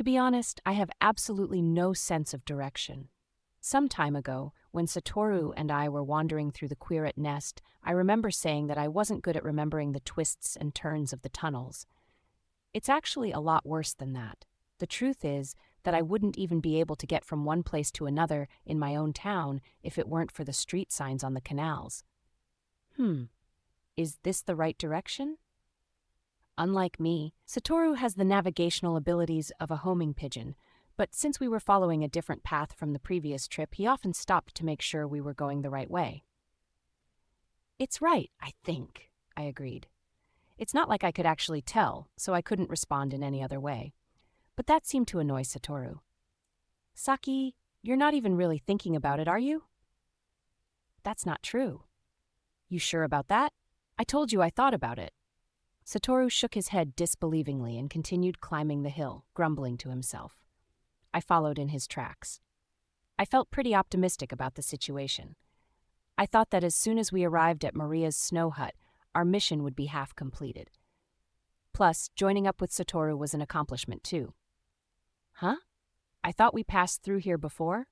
To be honest, I have absolutely no sense of direction. Some time ago, when Satoru and I were wandering through the Queerat Nest, I remember saying that I wasn't good at remembering the twists and turns of the tunnels. It's actually a lot worse than that. The truth is that I wouldn't even be able to get from one place to another in my own town if it weren't for the street signs on the canals. Is this the right direction? Unlike me, Satoru has the navigational abilities of a homing pigeon, but since we were following a different path from the previous trip, he often stopped to make sure we were going the right way. It's right, I think, I agreed. It's not like I could actually tell, so I couldn't respond in any other way. But that seemed to annoy Satoru. Saki, you're not even really thinking about it, are you? That's not true. You sure about that? I told you I thought about it. Satoru shook his head disbelievingly and continued climbing the hill, grumbling to himself. I followed in his tracks. I felt pretty optimistic about the situation. I thought that as soon as we arrived at Maria's snow hut, our mission would be half completed. Plus, joining up with Satoru was an accomplishment too. Huh? I thought we passed through here before?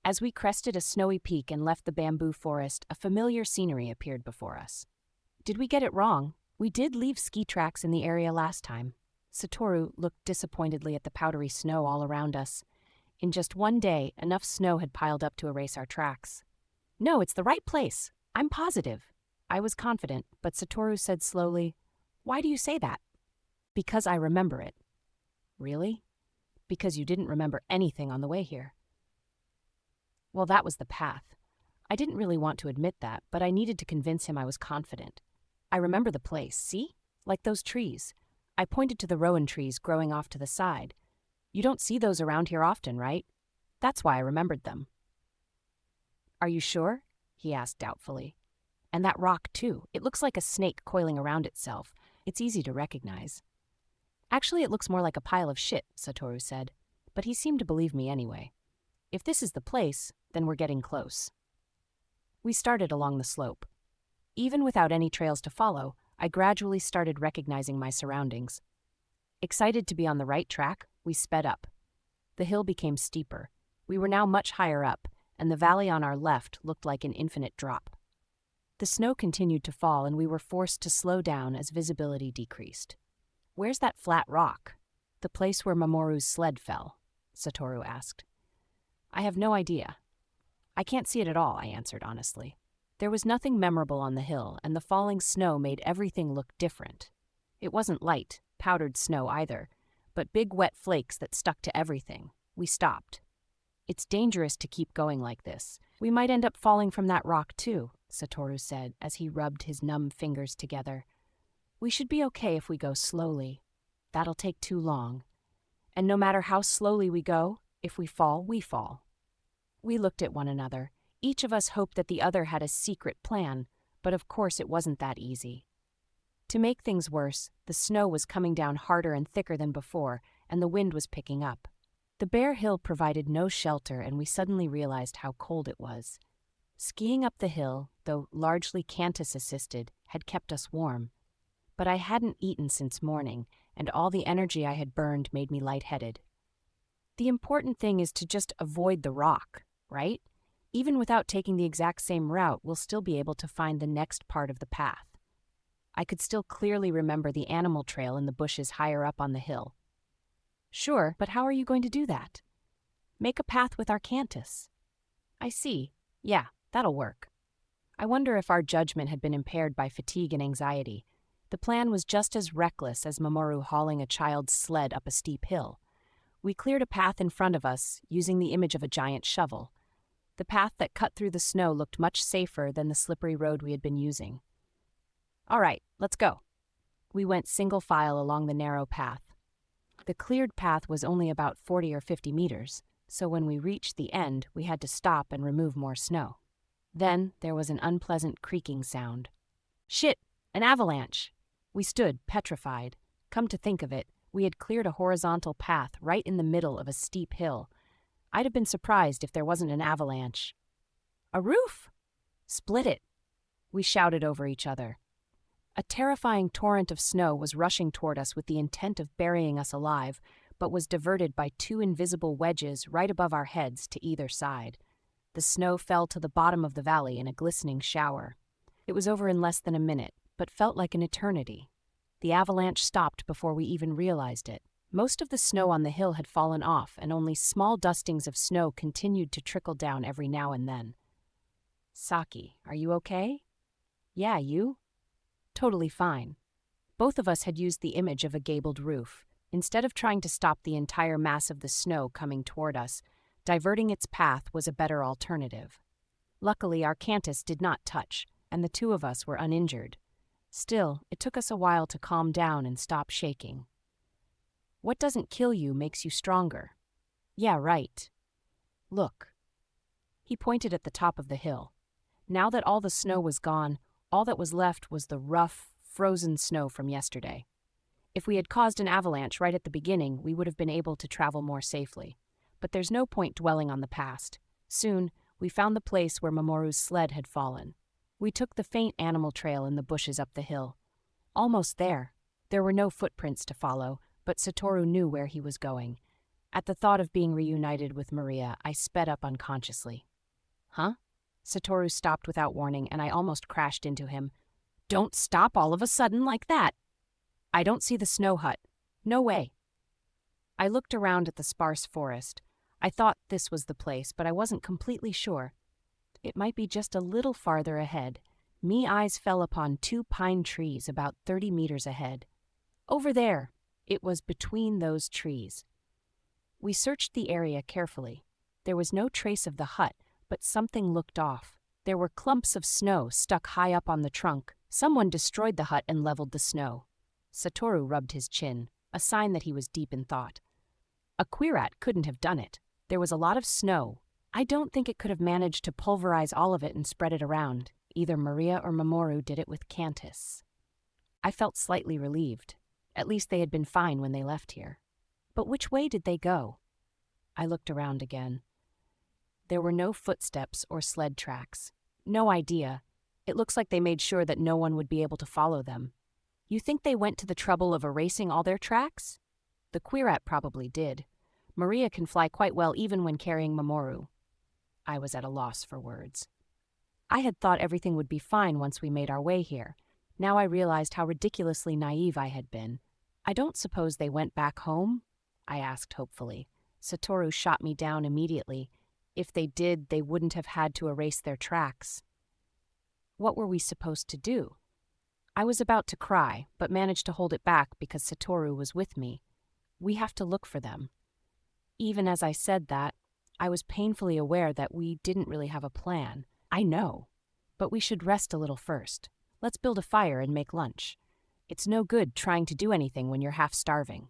As we crested a snowy peak and left the bamboo forest, a familiar scenery appeared before us. Did we get it wrong? We did leave ski tracks in the area last time. Satoru looked disappointedly at the powdery snow all around us. In just one day, enough snow had piled up to erase our tracks. No, it's the right place. I'm positive. I was confident, but Satoru said slowly, "Why do you say that?" Because I remember it. Really? Because you didn't remember anything on the way here. Well, that was the path. I didn't really want to admit that, but I needed to convince him I was confident. I remember the place, see? Like those trees. I pointed to the rowan trees growing off to the side. You don't see those around here often, right? That's why I remembered them. Are you sure? He asked doubtfully. And that rock, too. It looks like a snake coiling around itself. It's easy to recognize. Actually, it looks more like a pile of shit, Satoru said. But he seemed to believe me anyway. If this is the place, then we're getting close. We started along the slope. Even without any trails to follow, I gradually started recognizing my surroundings. Excited to be on the right track, we sped up. The hill became steeper. We were now much higher up, and the valley on our left looked like an infinite drop. The snow continued to fall, and we were forced to slow down as visibility decreased. Where's that flat rock? The place where Mamoru's sled fell, Satoru asked. I have no idea. I can't see it at all, I answered honestly. There was nothing memorable on the hill, and the falling snow made everything look different. It wasn't light, powdered snow either, but big wet flakes that stuck to everything. We stopped. It's dangerous to keep going like this. We might end up falling from that rock too, Satoru said as he rubbed his numb fingers together. We should be okay if we go slowly. That'll take too long. And no matter how slowly we go, if we fall, we fall. We looked at one another. Each of us hoped that the other had a secret plan, but of course it wasn't that easy. To make things worse, the snow was coming down harder and thicker than before, and the wind was picking up. The bare hill provided no shelter, and we suddenly realized how cold it was. Skiing up the hill, though largely Cantus-assisted, had kept us warm. But I hadn't eaten since morning, and all the energy I had burned made me lightheaded. The important thing is to just avoid the rock, right? Even without taking the exact same route, we'll still be able to find the next part of the path. I could still clearly remember the animal trail in the bushes higher up on the hill. Sure, but how are you going to do that? Make a path with our Cantus. I see. Yeah, that'll work. I wonder if our judgment had been impaired by fatigue and anxiety. The plan was just as reckless as Mamoru hauling a child's sled up a steep hill. We cleared a path in front of us, using the image of a giant shovel. The path that cut through the snow looked much safer than the slippery road we had been using. All right, let's go. We went single file along the narrow path. The cleared path was only about 40 or 50 meters, so when we reached the end, we had to stop and remove more snow. Then there was an unpleasant creaking sound. Shit! An avalanche! We stood, petrified. Come to think of it, we had cleared a horizontal path right in the middle of a steep hill. I'd have been surprised if there wasn't an avalanche. A roof! Split it! We shouted over each other. A terrifying torrent of snow was rushing toward us with the intent of burying us alive, but was diverted by two invisible wedges right above our heads to either side. The snow fell to the bottom of the valley in a glistening shower. It was over in less than a minute, but felt like an eternity. The avalanche stopped before we even realized it. Most of the snow on the hill had fallen off, and only small dustings of snow continued to trickle down every now and then. "Saki, are you okay?" "Yeah, you?" "Totally fine." Both of us had used the image of a gabled roof. Instead of trying to stop the entire mass of the snow coming toward us, diverting its path was a better alternative. Luckily, our cantus did not touch, and the two of us were uninjured. Still, it took us a while to calm down and stop shaking. "What doesn't kill you makes you stronger." "Yeah, right. Look." He pointed at the top of the hill. Now that all the snow was gone, all that was left was the rough, frozen snow from yesterday. If we had caused an avalanche right at the beginning, we would have been able to travel more safely. But there's no point dwelling on the past. Soon, we found the place where Mamoru's sled had fallen. We took the faint animal trail in the bushes up the hill. Almost there. There were no footprints to follow, but Satoru knew where he was going. At the thought of being reunited with Maria, I sped up unconsciously. "Huh?" Satoru stopped without warning, and I almost crashed into him. "Don't stop all of a sudden like that." "I don't see the snow hut. No way." I looked around at the sparse forest. I thought this was the place, but I wasn't completely sure. It might be just a little farther ahead. Me eyes fell upon two pine trees about 30 meters ahead. Over there. It was between those trees. We searched the area carefully. There was no trace of the hut, but something looked off. There were clumps of snow stuck high up on the trunk. Someone destroyed the hut and leveled the snow. Satoru rubbed his chin, a sign that he was deep in thought. A Quirat couldn't have done it. There was a lot of snow. I don't think it could have managed to pulverize all of it and spread it around. Either Maria or Mamoru did it with cantus. I felt slightly relieved. At least they had been fine when they left here. But which way did they go? I looked around again. There were no footsteps or sled tracks. No idea. It looks like they made sure that no one would be able to follow them. You think they went to the trouble of erasing all their tracks? The Quirat probably did. Maria can fly quite well even when carrying Mamoru. I was at a loss for words. I had thought everything would be fine once we made our way here. Now I realized how ridiculously naive I had been. "I don't suppose they went back home?" I asked hopefully. Satoru shot me down immediately. If they did, they wouldn't have had to erase their tracks. What were we supposed to do? I was about to cry, but managed to hold it back because Satoru was with me. "We have to look for them." Even as I said that, I was painfully aware that we didn't really have a plan. I know. But we should rest a little first. Let's build a fire and make lunch. It's no good trying to do anything when you're half starving.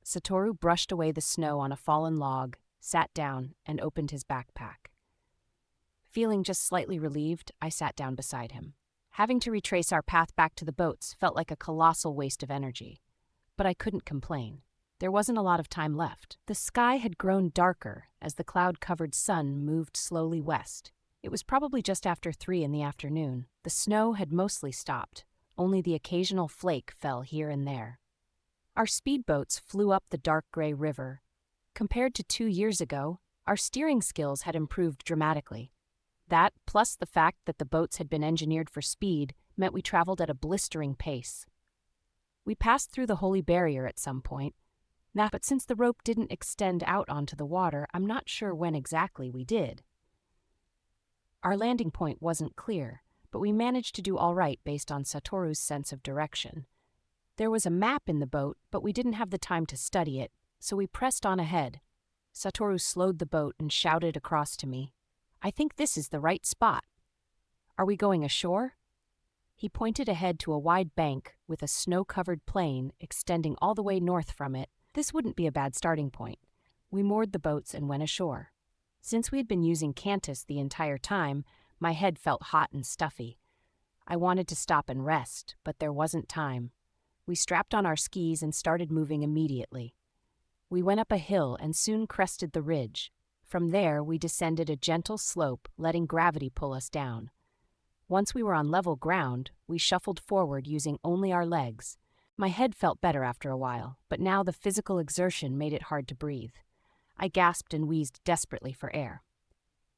Satoru brushed away the snow on a fallen log, sat down, and opened his backpack. Feeling just slightly relieved, I sat down beside him. Having to retrace our path back to the boats felt like a colossal waste of energy. But I couldn't complain. There wasn't a lot of time left. The sky had grown darker as the cloud-covered sun moved slowly west. It was probably just after 3 in the afternoon. The snow had mostly stopped. Only the occasional flake fell here and there. Our speedboats flew up the dark gray river. Compared to 2 years ago, our steering skills had improved dramatically. That, plus the fact that the boats had been engineered for speed, meant we traveled at a blistering pace. We passed through the holy barrier at some point. But since the rope didn't extend out onto the water, I'm not sure when exactly we did. Our landing point wasn't clear, but we managed to do all right based on Satoru's sense of direction. There was a map in the boat, but we didn't have the time to study it, so we pressed on ahead. Satoru slowed the boat and shouted across to me, "I think this is the right spot." "Are we going ashore?" He pointed ahead to a wide bank with a snow-covered plain extending all the way north from it. This wouldn't be a bad starting point. We moored the boats and went ashore. Since we had been using cantus the entire time, my head felt hot and stuffy. I wanted to stop and rest, but there wasn't time. We strapped on our skis and started moving immediately. We went up a hill and soon crested the ridge. From there, we descended a gentle slope, letting gravity pull us down. Once we were on level ground, we shuffled forward using only our legs. My head felt better after a while, but now the physical exertion made it hard to breathe. I gasped and wheezed desperately for air.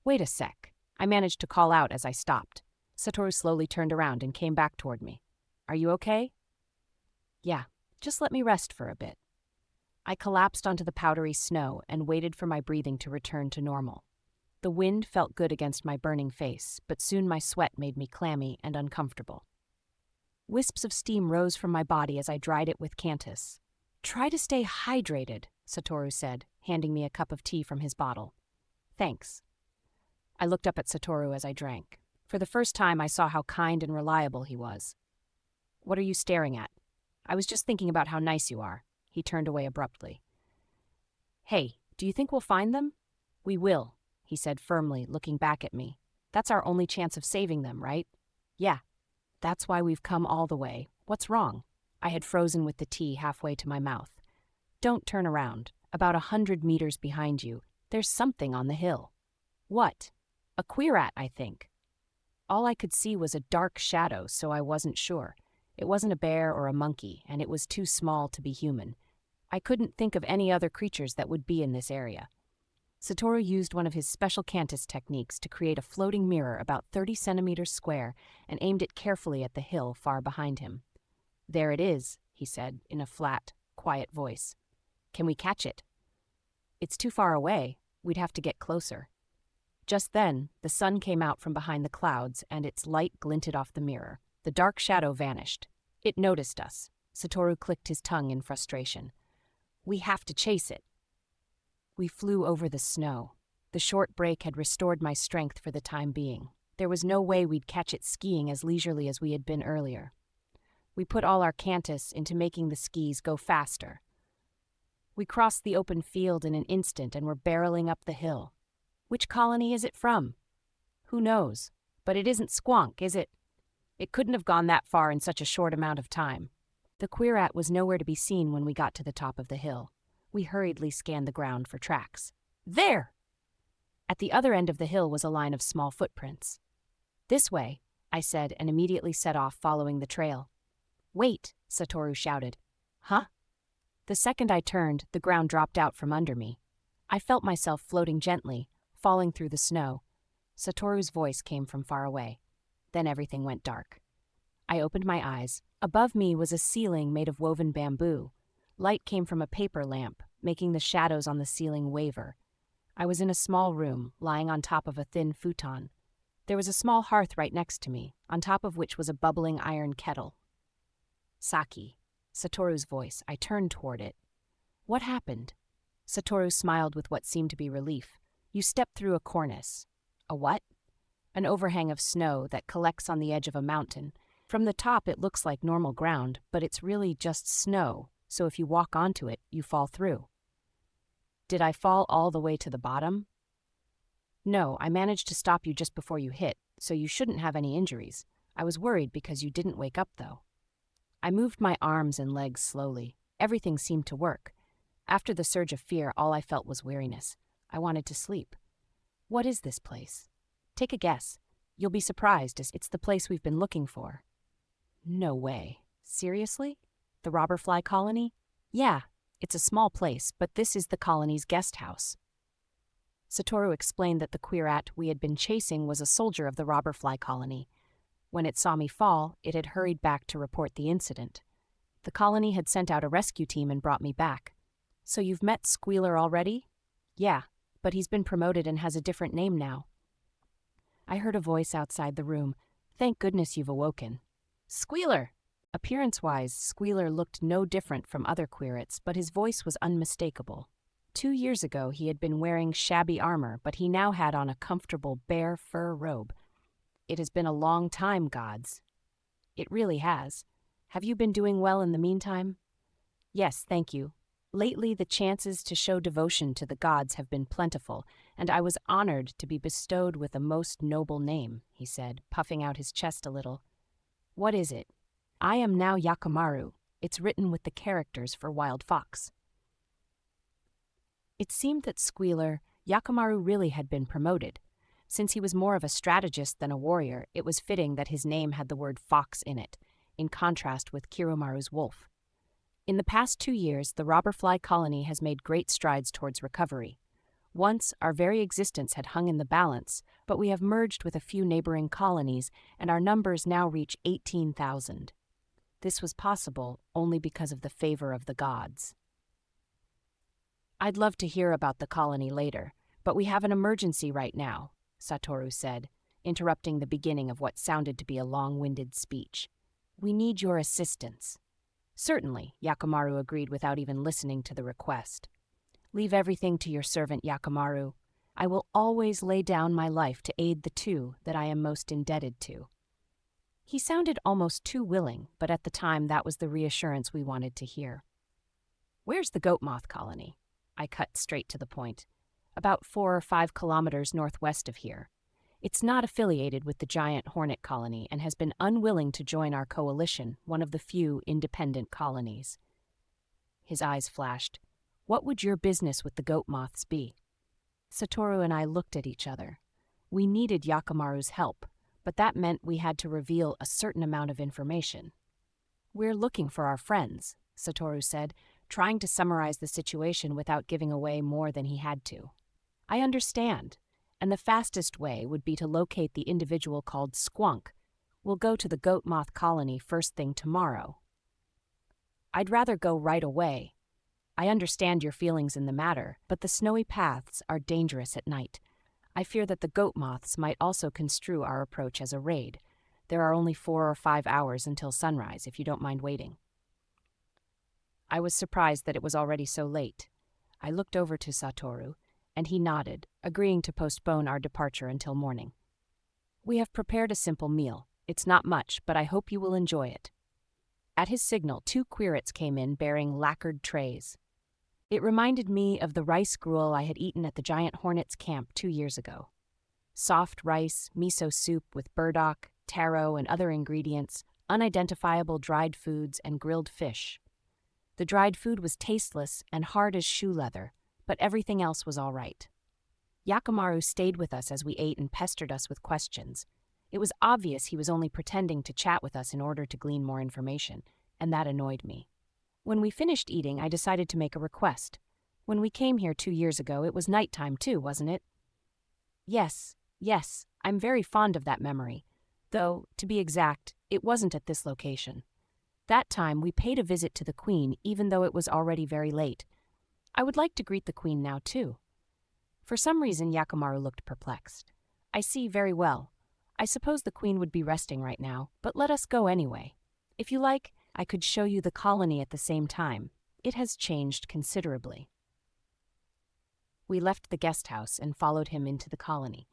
"Wait a sec," I managed to call out as I stopped. Satoru slowly turned around and came back toward me. "Are you okay?" "Yeah, just let me rest for a bit." I collapsed onto the powdery snow and waited for my breathing to return to normal. The wind felt good against my burning face, but soon my sweat made me clammy and uncomfortable. Wisps of steam rose from my body as I dried it with Cantus. "Try to stay hydrated," Satoru said, handing me a cup of tea from his bottle. "Thanks." I looked up at Satoru as I drank. For the first time, I saw how kind and reliable he was. "What are you staring at?" "I was just thinking about how nice you are." He turned away abruptly. "Hey, do you think we'll find them?" "We will," he said firmly, looking back at me. "That's our only chance of saving them, right?" "Yeah. That's why we've come all the way. What's wrong?" I had frozen with the tea halfway to my mouth. "Don't turn around. About 100 meters behind you, there's something on the hill." "What?" "A queerat, I think." All I could see was a dark shadow, so I wasn't sure. It wasn't a bear or a monkey, and it was too small to be human. I couldn't think of any other creatures that would be in this area. Satoru used one of his special Cantus techniques to create a floating mirror about 30 centimeters square and aimed it carefully at the hill far behind him. "There it is," he said in a flat, quiet voice. "Can we catch it?" "It's too far away. We'd have to get closer." Just then, the sun came out from behind the clouds and its light glinted off the mirror. The dark shadow vanished. It noticed us. Satoru clicked his tongue in frustration. "We have to chase it." We flew over the snow. The short break had restored my strength for the time being. There was no way we'd catch it skiing as leisurely as we had been earlier. We put all our Cantus into making the skis go faster. We crossed the open field in an instant and were barreling up the hill. "Which colony is it from?" "Who knows? But it isn't Squonk, is it? It couldn't have gone that far in such a short amount of time." The queerat was nowhere to be seen when we got to the top of the hill. We hurriedly scanned the ground for tracks. "There!" At the other end of the hill was a line of small footprints. "This way," I said, and immediately set off following the trail. "Wait!" Satoru shouted. "Huh?" The second I turned, the ground dropped out from under me. I felt myself floating gently, falling through the snow. Satoru's voice came from far away. Then everything went dark. I opened my eyes. Above me was a ceiling made of woven bamboo. Light came from a paper lamp, making the shadows on the ceiling waver. I was in a small room, lying on top of a thin futon. There was a small hearth right next to me, on top of which was a bubbling iron kettle. "Saki." Satoru's voice. I turned toward it. "What happened?" Satoru smiled with what seemed to be relief. "You stepped through a cornice." "A what?" "An overhang of snow that collects on the edge of a mountain. From the top it looks like normal ground, but it's really just snow, so if you walk onto it, you fall through." "Did I fall all the way to the bottom?" "No, I managed to stop you just before you hit, so you shouldn't have any injuries. I was worried because you didn't wake up, though." I moved my arms and legs slowly. Everything seemed to work. After the surge of fear, all I felt was weariness. I wanted to sleep. "What is this place?" "Take a guess. You'll be surprised, as it's the place we've been looking for." "No way. Seriously? The robberfly colony?" "Yeah, it's a small place, but this is the colony's guest house." Satoru explained that the queerat we had been chasing was a soldier of the robberfly colony. When it saw me fall, it had hurried back to report the incident. The colony had sent out a rescue team and brought me back. "So you've met Squealer already?" "Yeah, but he's been promoted and has a different name now." I heard a voice outside the room. "Thank goodness you've awoken." "Squealer!" Appearance-wise, Squealer looked no different from other queerats, but his voice was unmistakable. 2 years ago, he had been wearing shabby armor, but he now had on a comfortable bear fur robe. "It has been a long time, gods." "It really has. Have you been doing well in the meantime?" "Yes, thank you. Lately, the chances to show devotion to the gods have been plentiful, and I was honored to be bestowed with a most noble name," he said, puffing out his chest a little. "What is it?" "I am now Yakimaru. It's written with the characters for Wild Fox." It seemed that Yakimaru really had been promoted. Since he was more of a strategist than a warrior, it was fitting that his name had the word fox in it, in contrast with Kiromaru's wolf. In the past 2 years, the robberfly colony has made great strides towards recovery. Once, our very existence had hung in the balance, but we have merged with a few neighboring colonies, and our numbers now reach 18,000. This was possible only because of the favor of the gods. I'd love to hear about the colony later, but we have an emergency right now, Satoru said, interrupting the beginning of what sounded to be a long-winded speech. We need your assistance. Certainly, Yakimaru agreed without even listening to the request. Leave everything to your servant, Yakimaru. I will always lay down my life to aid the two that I am most indebted to. He sounded almost too willing, but at the time that was the reassurance we wanted to hear. Where's the goat moth colony? I cut straight to the point. About 4 or 5 kilometers northwest of here. It's not affiliated with the giant hornet colony and has been unwilling to join our coalition, one of the few independent colonies. His eyes flashed. What would your business with the goat moths be? Satoru and I looked at each other. We needed Yakimaru's help, but that meant we had to reveal a certain amount of information. We're looking for our friends, Satoru said, trying to summarize the situation without giving away more than he had to. I understand, and the fastest way would be to locate the individual called Squonk. We'll go to the goat moth colony first thing tomorrow. I'd rather go right away. I understand your feelings in the matter, but the snowy paths are dangerous at night. I fear that the goat moths might also construe our approach as a raid. There are only 4 or 5 hours until sunrise, if you don't mind waiting. I was surprised that it was already so late. I looked over to Satoru, and he nodded, agreeing to postpone our departure until morning. We have prepared a simple meal. It's not much, but I hope you will enjoy it. At his signal, 2 quirets came in bearing lacquered trays. It reminded me of the rice gruel I had eaten at the giant hornets camp 2 years ago. Soft rice, miso soup with burdock, taro, and other ingredients, unidentifiable dried foods, and grilled fish. The dried food was tasteless and hard as shoe leather, but everything else was all right. Yakimaru stayed with us as we ate and pestered us with questions. It was obvious he was only pretending to chat with us in order to glean more information, and that annoyed me. When we finished eating, I decided to make a request. When we came here 2 years ago, it was nighttime too, wasn't it? Yes, I'm very fond of that memory. Though, to be exact, it wasn't at this location. That time, we paid a visit to the Queen, even though it was already very late. I would like to greet the Queen now, too. For some reason, Yakimaru looked perplexed. I see very well. I suppose the Queen would be resting right now, but let us go anyway. If you like, I could show you the colony at the same time. It has changed considerably. We left the guest house and followed him into the colony.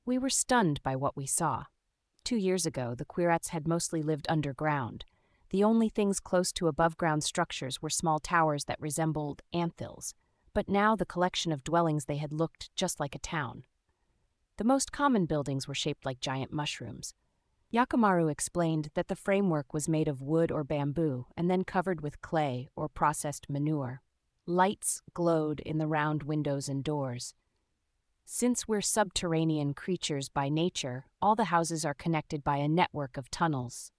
We were stunned by what we saw. 2 years ago, the quirets had mostly lived underground. The only things close to above-ground structures were small towers that resembled anthills, but now the collection of dwellings they had looked just like a town. The most common buildings were shaped like giant mushrooms. Yakimaru explained that the framework was made of wood or bamboo and then covered with clay or processed manure. Lights glowed in the round windows and doors. Since we're subterranean creatures by nature, all the houses are connected by a network of tunnels.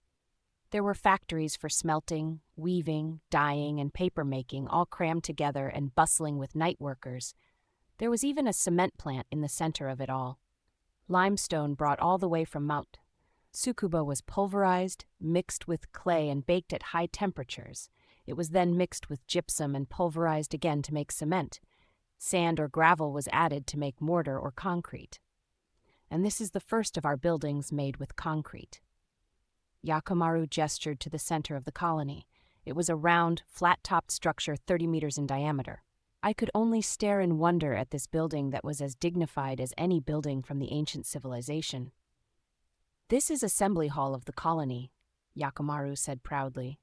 There were factories for smelting, weaving, dyeing, and paper-making, all crammed together and bustling with night workers. There was even a cement plant in the center of it all. Limestone brought all the way from Mount Tsukuba was pulverized, mixed with clay, and baked at high temperatures. It was then mixed with gypsum and pulverized again to make cement. Sand or gravel was added to make mortar or concrete. And this is the first of our buildings made with concrete. Yakimaru gestured to the center of the colony. It was a round, flat-topped structure 30 meters in diameter. I could only stare in wonder at this building that was as dignified as any building from the ancient civilization. This is Assembly Hall of the colony, Yakimaru said proudly.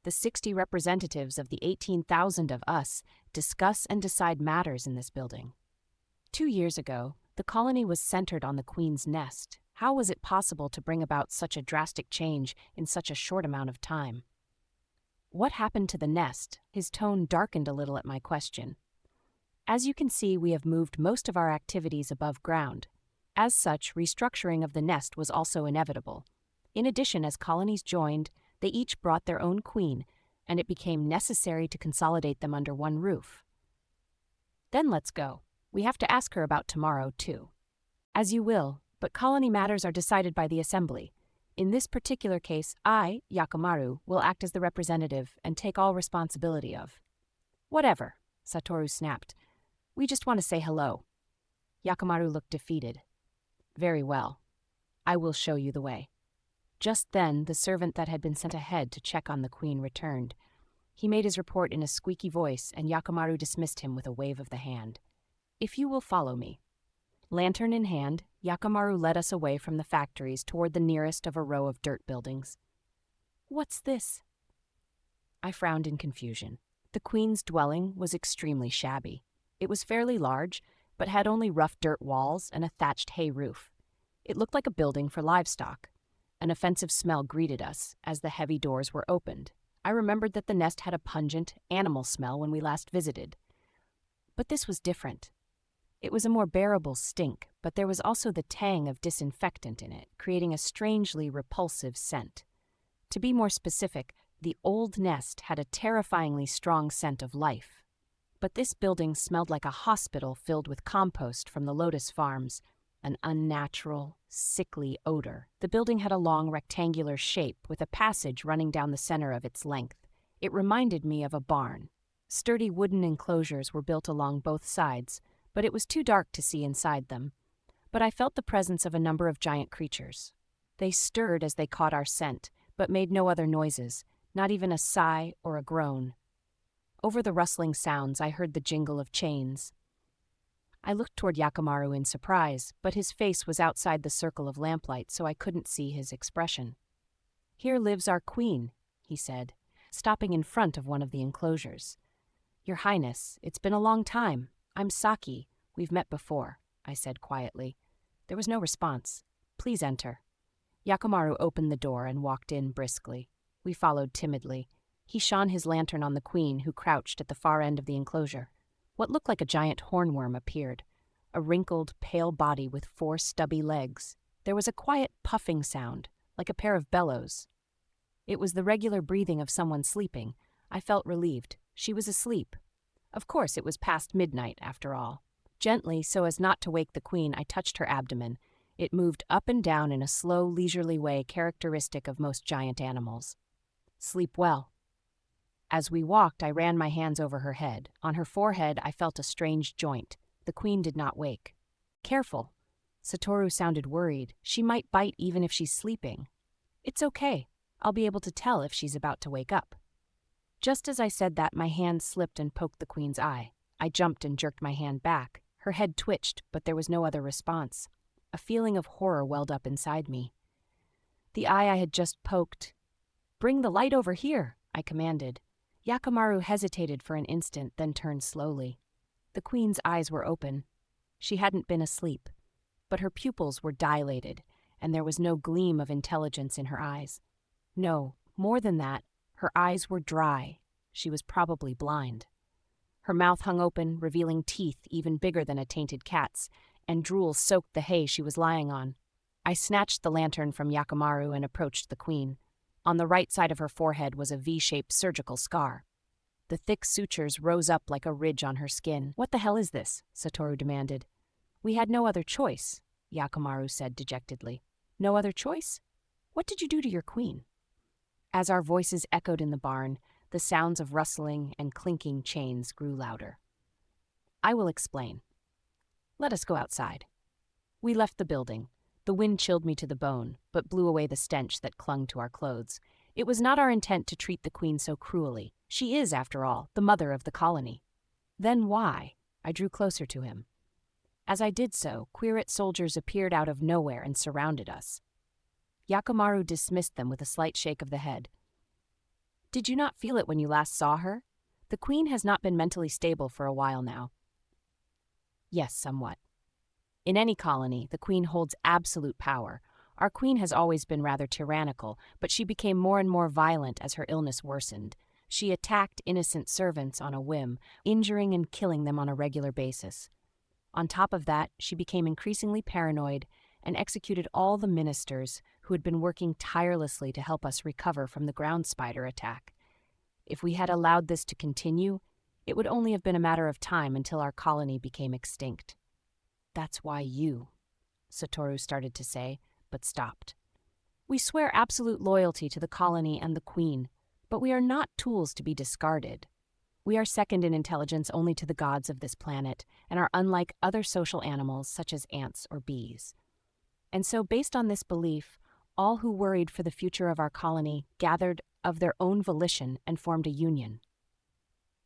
The 60 representatives of the 18,000 of us discuss and decide matters in this building. 2 years ago, the colony was centered on the Queen's nest. How was it possible to bring about such a drastic change in such a short amount of time? What happened to the nest? His tone darkened a little at my question. As you can see, we have moved most of our activities above ground. As such, restructuring of the nest was also inevitable. In addition, as colonies joined, they each brought their own queen, and it became necessary to consolidate them under one roof. Then let's go. We have to ask her about tomorrow, too. As you will, but colony matters are decided by the assembly. In this particular case, I, Yakimaru, will act as the representative and take all responsibility of. Whatever, Satoru snapped. We just want to say hello. Yakimaru looked defeated. Very well. I will show you the way. Just then, the servant that had been sent ahead to check on the queen returned. He made his report in a squeaky voice, and Yakimaru dismissed him with a wave of the hand. If you will follow me. Lantern in hand, Yakimaru led us away from the factories toward the nearest of a row of dirt buildings. What's this? I frowned in confusion. The queen's dwelling was extremely shabby. It was fairly large, but had only rough dirt walls and a thatched hay roof. It looked like a building for livestock. An offensive smell greeted us as the heavy doors were opened. I remembered that the nest had a pungent, animal smell when we last visited. But this was different. It was a more bearable stink, but there was also the tang of disinfectant in it, creating a strangely repulsive scent. To be more specific, the old nest had a terrifyingly strong scent of life. But this building smelled like a hospital filled with compost from the Lotus Farms, an unnatural, sickly odor. The building had a long rectangular shape with a passage running down the center of its length. It reminded me of a barn. Sturdy wooden enclosures were built along both sides, but it was too dark to see inside them. But I felt the presence of a number of giant creatures. They stirred as they caught our scent, but made no other noises, not even a sigh or a groan. Over the rustling sounds, I heard the jingle of chains. I looked toward Yakimaru in surprise, but his face was outside the circle of lamplight, so I couldn't see his expression. Here lives our queen, he said, stopping in front of one of the enclosures. Your Highness, it's been a long time. I'm Saki. We've met before, I said quietly. There was no response. Please enter. Yakimaru opened the door and walked in briskly. We followed timidly. He shone his lantern on the queen, who crouched at the far end of the enclosure. What looked like a giant hornworm appeared, a wrinkled, pale body with 4 stubby legs. There was a quiet puffing sound, like a pair of bellows. It was the regular breathing of someone sleeping. I felt relieved. She was asleep. Of course, it was past midnight, after all. Gently, so as not to wake the queen, I touched her abdomen. It moved up and down in a slow, leisurely way characteristic of most giant animals. Sleep well. As we walked, I ran my hands over her head. On her forehead, I felt a strange joint. The queen did not wake. Careful. Satoru sounded worried. She might bite even if she's sleeping. It's okay. I'll be able to tell if she's about to wake up. Just as I said that, my hand slipped and poked the queen's eye. I jumped and jerked my hand back. Her head twitched, but there was no other response. A feeling of horror welled up inside me. The eye I had just poked. Bring the light over here, I commanded. Yakimaru hesitated for an instant, then turned slowly. The queen's eyes were open. She hadn't been asleep, but her pupils were dilated, and there was no gleam of intelligence in her eyes. No, more than that, her eyes were dry. She was probably blind. Her mouth hung open, revealing teeth even bigger than a tainted cat's, and drool soaked the hay she was lying on. I snatched the lantern from Yakimaru and approached the queen. On the right side of her forehead was a V-shaped surgical scar. The thick sutures rose up like a ridge on her skin. What the hell is this? Satoru demanded. We had no other choice, Yakimaru said dejectedly. No other choice? What did you do to your queen? As our voices echoed in the barn, the sounds of rustling and clinking chains grew louder. I will explain. Let us go outside. We left the building. The wind chilled me to the bone, but blew away the stench that clung to our clothes. It was not our intent to treat the queen so cruelly. She is, after all, the mother of the colony. Then why? I drew closer to him. As I did so, Quirit soldiers appeared out of nowhere and surrounded us. Yakimaru dismissed them with a slight shake of the head. Did you not feel it when you last saw her? The queen has not been mentally stable for a while now. Yes, somewhat. In any colony, the queen holds absolute power. Our queen has always been rather tyrannical, but she became more and more violent as her illness worsened. She attacked innocent servants on a whim, injuring and killing them on a regular basis. On top of that, she became increasingly paranoid and executed all the ministers who had been working tirelessly to help us recover from the ground spider attack. If we had allowed this to continue, it would only have been a matter of time until our colony became extinct. That's why Satoru started to say, but stopped. We swear absolute loyalty to the colony and the queen, but we are not tools to be discarded. We are second in intelligence only to the gods of this planet and are unlike other social animals such as ants or bees. And so, based on this belief, all who worried for the future of our colony gathered of their own volition and formed a union.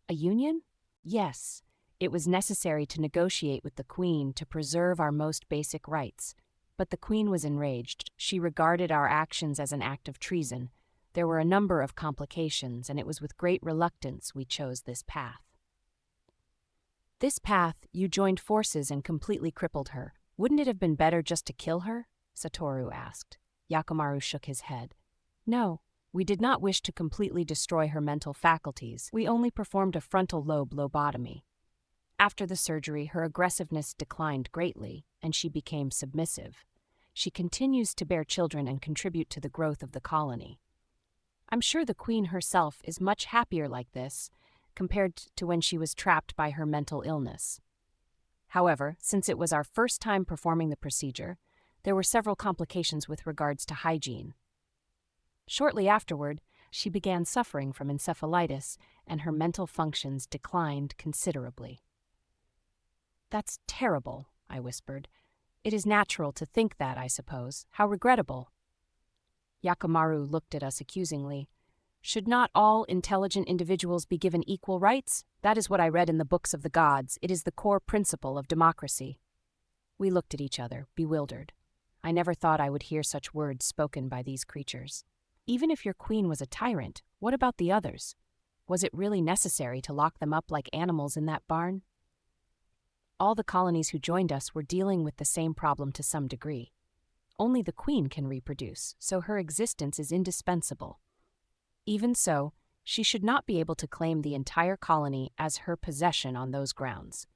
A union? Yes. It was necessary to negotiate with the queen to preserve our most basic rights. But the queen was enraged. She regarded our actions as an act of treason. There were a number of complications, and it was with great reluctance we chose this path. This path, you joined forces and completely crippled her. Wouldn't it have been better just to kill her? Satoru asked. Yakimaru shook his head. No, we did not wish to completely destroy her mental faculties. We only performed a frontal lobe lobotomy. After the surgery, her aggressiveness declined greatly, and she became submissive. She continues to bear children and contribute to the growth of the colony. I'm sure the queen herself is much happier like this, compared to when she was trapped by her mental illness. However, since it was our first time performing the procedure, there were several complications with regards to hygiene. Shortly afterward, she began suffering from encephalitis, and her mental functions declined considerably. That's terrible, I whispered. It is natural to think that, I suppose. How regrettable. Yakimaru looked at us accusingly. Should not all intelligent individuals be given equal rights? That is what I read in the books of the gods. It is the core principle of democracy. We looked at each other, bewildered. I never thought I would hear such words spoken by these creatures. Even if your queen was a tyrant, what about the others? Was it really necessary to lock them up like animals in that barn? All the colonies who joined us were dealing with the same problem to some degree. Only the queen can reproduce, so her existence is indispensable. Even so, she should not be able to claim the entire colony as her possession on those grounds.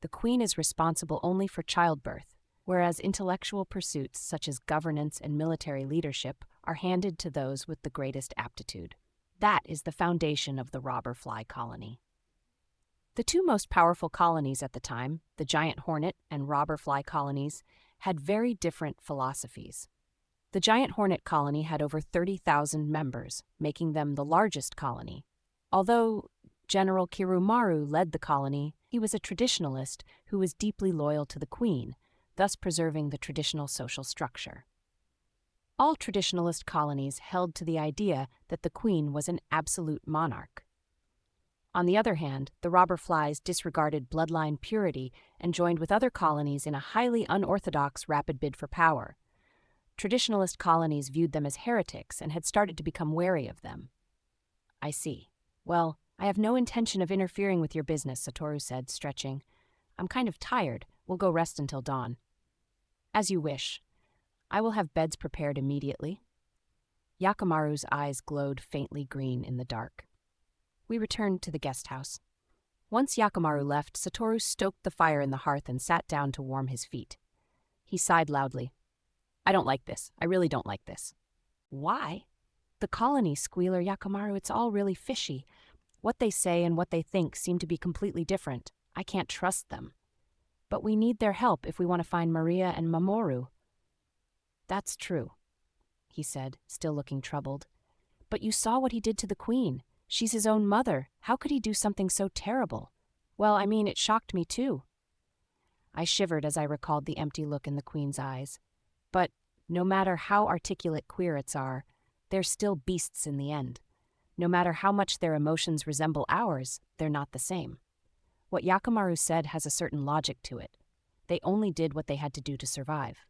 The queen is responsible only for childbirth, whereas intellectual pursuits such as governance and military leadership are handed to those with the greatest aptitude. That is the foundation of the robber fly colony. The two most powerful colonies at the time, the giant hornet and robber fly colonies, had very different philosophies. The giant hornet colony had over 30,000 members, making them the largest colony. Although General Kirumaru led the colony, he was a traditionalist who was deeply loyal to the queen, thus preserving the traditional social structure. All traditionalist colonies held to the idea that the queen was an absolute monarch. On the other hand, the robber flies disregarded bloodline purity and joined with other colonies in a highly unorthodox rapid bid for power. Traditionalist colonies viewed them as heretics and had started to become wary of them. I see. Well, I have no intention of interfering with your business, Satoru said, stretching. I'm kind of tired. We'll go rest until dawn. As you wish. I will have beds prepared immediately. Yakimaru's eyes glowed faintly green in the dark. We returned to the guest house. Once Yakimaru left, Satoru stoked the fire in the hearth and sat down to warm his feet. He sighed loudly. I don't like this. I really don't like this. Why? The colony, Squealer Yakimaru, it's all really fishy. What they say and what they think seem to be completely different. I can't trust them. But we need their help if we want to find Maria and Mamoru. That's true, he said, still looking troubled. But you saw what he did to the queen. She's his own mother. How could he do something so terrible? Well, I mean, it shocked me too. I shivered as I recalled the empty look in the queen's eyes. But no matter how articulate queerets are, they're still beasts in the end. No matter how much their emotions resemble ours, they're not the same. What Yakimaru said has a certain logic to it. They only did what they had to do to survive.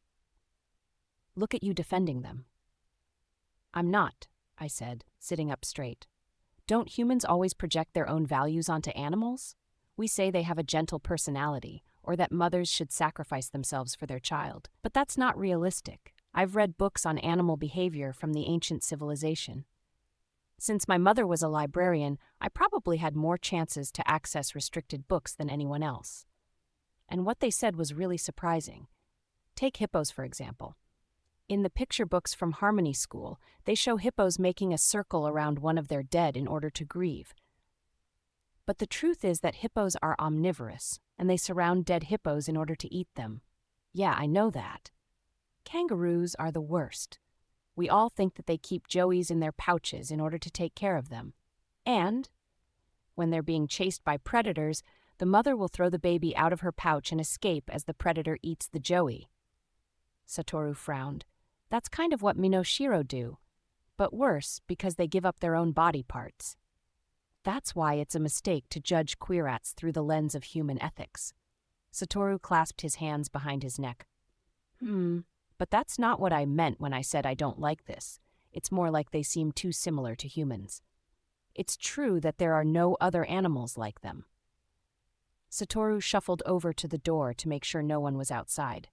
Look at you defending them. I'm not, I said, sitting up straight. Don't humans always project their own values onto animals? We say they have a gentle personality, or that mothers should sacrifice themselves for their child. But that's not realistic. I've read books on animal behavior from the ancient civilization. Since my mother was a librarian, I probably had more chances to access restricted books than anyone else. And what they said was really surprising. Take hippos, for example. In the picture books from Harmony School, they show hippos making a circle around one of their dead in order to grieve. But the truth is that hippos are omnivorous, and they surround dead hippos in order to eat them. Yeah, I know that. Kangaroos are the worst. We all think that they keep joeys in their pouches in order to take care of them. And, when they're being chased by predators, the mother will throw the baby out of her pouch and escape as the predator eats the joey. Satoru frowned. That's kind of what Minoshiro do, but worse because they give up their own body parts. That's why it's a mistake to judge queerats through the lens of human ethics. Satoru clasped his hands behind his neck. But that's not what I meant when I said I don't like this. It's more like they seem too similar to humans. It's true that there are no other animals like them. Satoru shuffled over to the door to make sure no one was outside.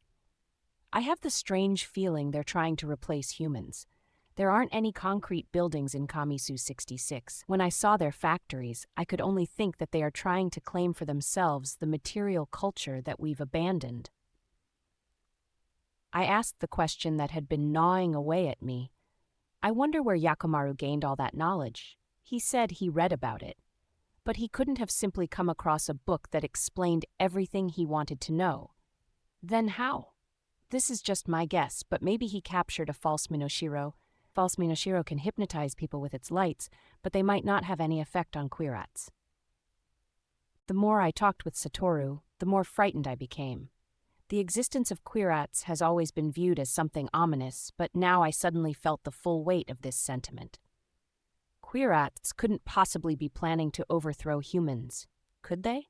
I have the strange feeling they're trying to replace humans. There aren't any concrete buildings in Kamisu 66. When I saw their factories, I could only think that they are trying to claim for themselves the material culture that we've abandoned. I asked the question that had been gnawing away at me. I wonder where Yakimaru gained all that knowledge. He said he read about it, but he couldn't have simply come across a book that explained everything he wanted to know. Then how? This is just my guess, but maybe he captured a false Minoshiro. False Minoshiro can hypnotize people with its lights, but they might not have any effect on queerats. The more I talked with Satoru, the more frightened I became. The existence of queerats has always been viewed as something ominous, but now I suddenly felt the full weight of this sentiment. Queerats couldn't possibly be planning to overthrow humans, could they?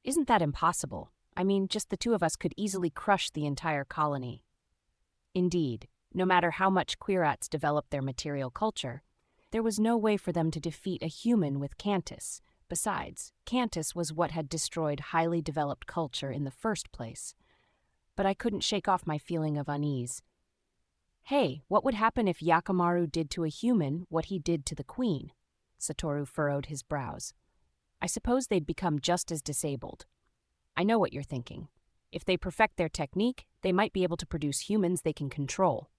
Isn't that impossible? I mean, just the two of us could easily crush the entire colony. Indeed, no matter how much queerats developed their material culture, there was no way for them to defeat a human with Cantus. Besides, Cantus was what had destroyed highly developed culture in the first place. But I couldn't shake off my feeling of unease. Hey, what would happen if Yakimaru did to a human what he did to the queen? Satoru furrowed his brows. I suppose they'd become just as disabled. I know what you're thinking. If they perfect their technique, they might be able to produce humans they can control.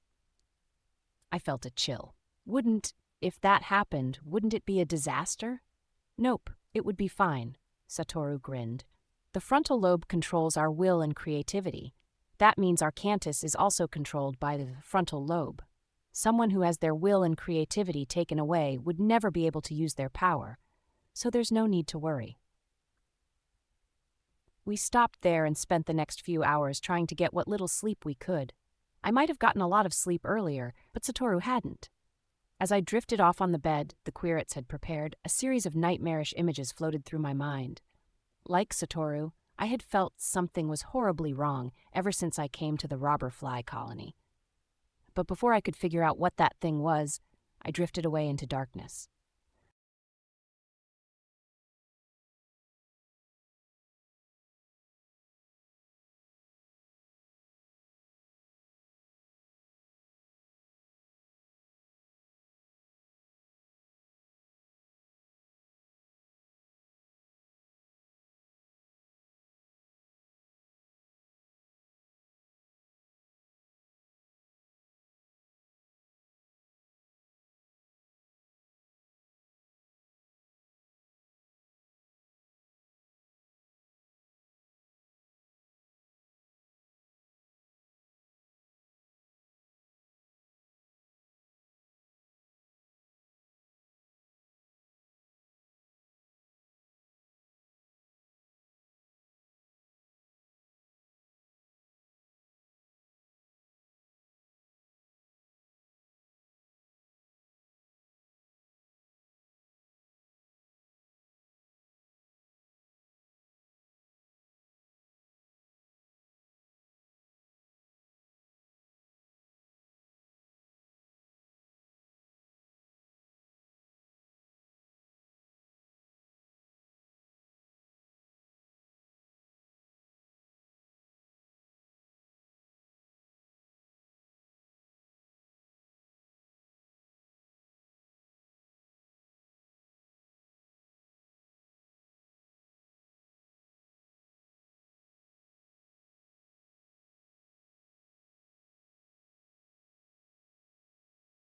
I felt a chill. If that happened, wouldn't it be a disaster? Nope, it would be fine, Satoru grinned. The frontal lobe controls our will and creativity. That means our Cantus is also controlled by the frontal lobe. Someone who has their will and creativity taken away would never be able to use their power, so there's no need to worry. We stopped there and spent the next few hours trying to get what little sleep we could. I might have gotten a lot of sleep earlier, but Satoru hadn't. As I drifted off on the bed the queerats had prepared, a series of nightmarish images floated through my mind. Like Satoru, I had felt something was horribly wrong ever since I came to the robber fly colony. But before I could figure out what that thing was, I drifted away into darkness.